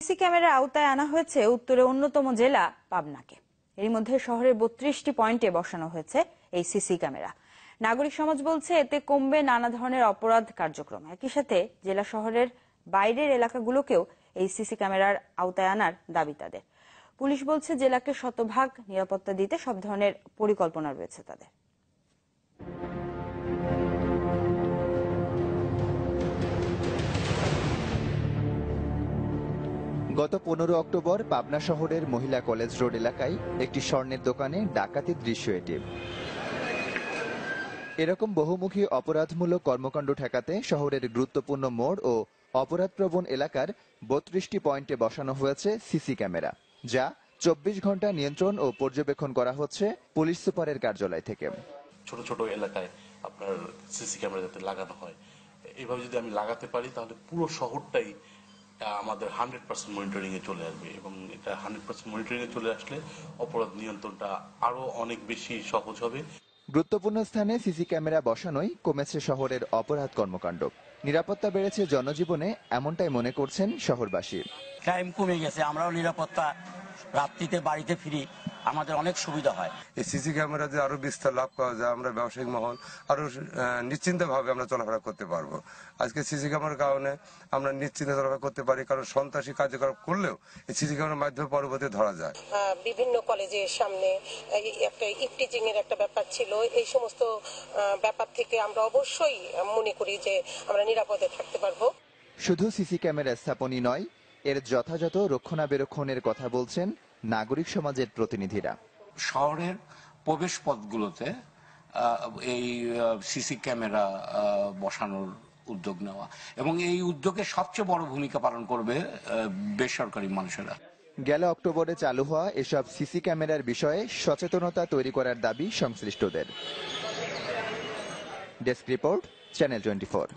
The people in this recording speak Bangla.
সিসি ক্যামেরার আওতায় আনা হয়েছে উত্তরের অন্যতম জেলা পাবনাকে। এর মধ্যে শহরের ৩২টি পয়েন্টে বসানো হয়েছে এই সিসি ক্যামেরা। নাগরিক সমাজ বলছে এতে কমবে নানা ধরনের অপরাধ কার্যক্রম। একই সাথে জেলা শহরের বাইরের এলাকাগুলোকেও এই সিসি ক্যামেরার আওতায় আনার দাবি তাদের। পুলিশ বলছে জেলাকে শতভাগ নিরাপত্তা দিতে সব ধরনের পরিকল্পনা রয়েছে তাদের। গত 15 অক্টোবর পাবনা শহরের মহিলা কলেজ রোড এলাকায় একটি স্বর্ণের দোকানে ডাকাতির দৃশ্য এটি। এরকম বহুমুখী অপরাধমূলক কর্মকাণ্ড ঠেকাতে শহরের গুরুত্বপূর্ণ মোড় ও অপরাধপ্রবণ এলাকার 32টি পয়েন্টে বসানো হয়েছে সিসি ক্যামেরা, যা 24 ঘন্টা নিয়ন্ত্রণ ও পর্যবেক্ষণ করা হচ্ছে পুলিশ সুপারের কার্যালয় থেকে। ছোট ছোট এলাকায় আপনার সিসি ক্যামেরা যাতে লাগানো হয়, এইভাবে যদি আমি লাগাতে পারি তাহলে পুরো শহরটাই আমাদের 100% মনিটরিং এ চলে আসবে এবং এটা 100% মনিটরিং এ চলে আসলে অপরাধ নিয়ন্ত্রণটা আরো অনেক বেশি সহজ হবে। গুরুত্বপূর্ণ স্থানে সিসি ক্যামেরা বসানোই কমেছে শহরের অপরাধ কর্মকাণ্ড, নিরাপত্তা বেড়েছে জনজীবনে, এমনটাই মনে করছেন শহরবাসী। ক্রাইম কমে গেছে, আমরাও নিরাপত্তা, রাত্রিতে বাড়িতে ফিরি, আমাদের অনেক সুবিধা হয়। এই সিসি ক্যামেরা যে আরো বিস্তার লাভ করা যায়, আমরা ব্যবসায়িক মহল আরো নিশ্চিন্ত ভাবে আমরা চলাফেরা করতে পারবো। আজকে সিসি ক্যামেরার কারণে আমরা নিশ্চিন্তে চলাফেরা করতে পারি, কারণ সন্ত্রাসী কার্যকলাপ করলেও এই সিসি ক্যামেরার মাধ্যমে পরবর্তী ধরা যায়। বিভিন্ন কলেজের সামনে একটা ইফটিজিং এর একটা ব্যাপার ছিল, এই সমস্ত ব্যাপার থেকে আমরা অবশ্যই মনে করি যে আমরা নিরাপদে থাকতে পারবো। শুধু সিসি ক্যামেরা স্থাপনই নয়, এর যথাযথ রক্ষণাবেক্ষণের কথা বলছেন নাগরিক সমাজের প্রতিনিধিরা। শহরের প্রবেশ পথগুলোতে এই সিসি ক্যামেরা বসানোর উদ্যোগ নেওয়া এবং এই উদ্যোগে সবচেয়ে বড় ভূমিকা পালন করবে বেসরকারি মানুষেরা। গেল অক্টোবরে চালু হওয়া এসব সিসি ক্যামেরার বিষয়ে সচেতনতা তৈরি করার দাবি সংশ্লিষ্টদের। Desk report, channel 24।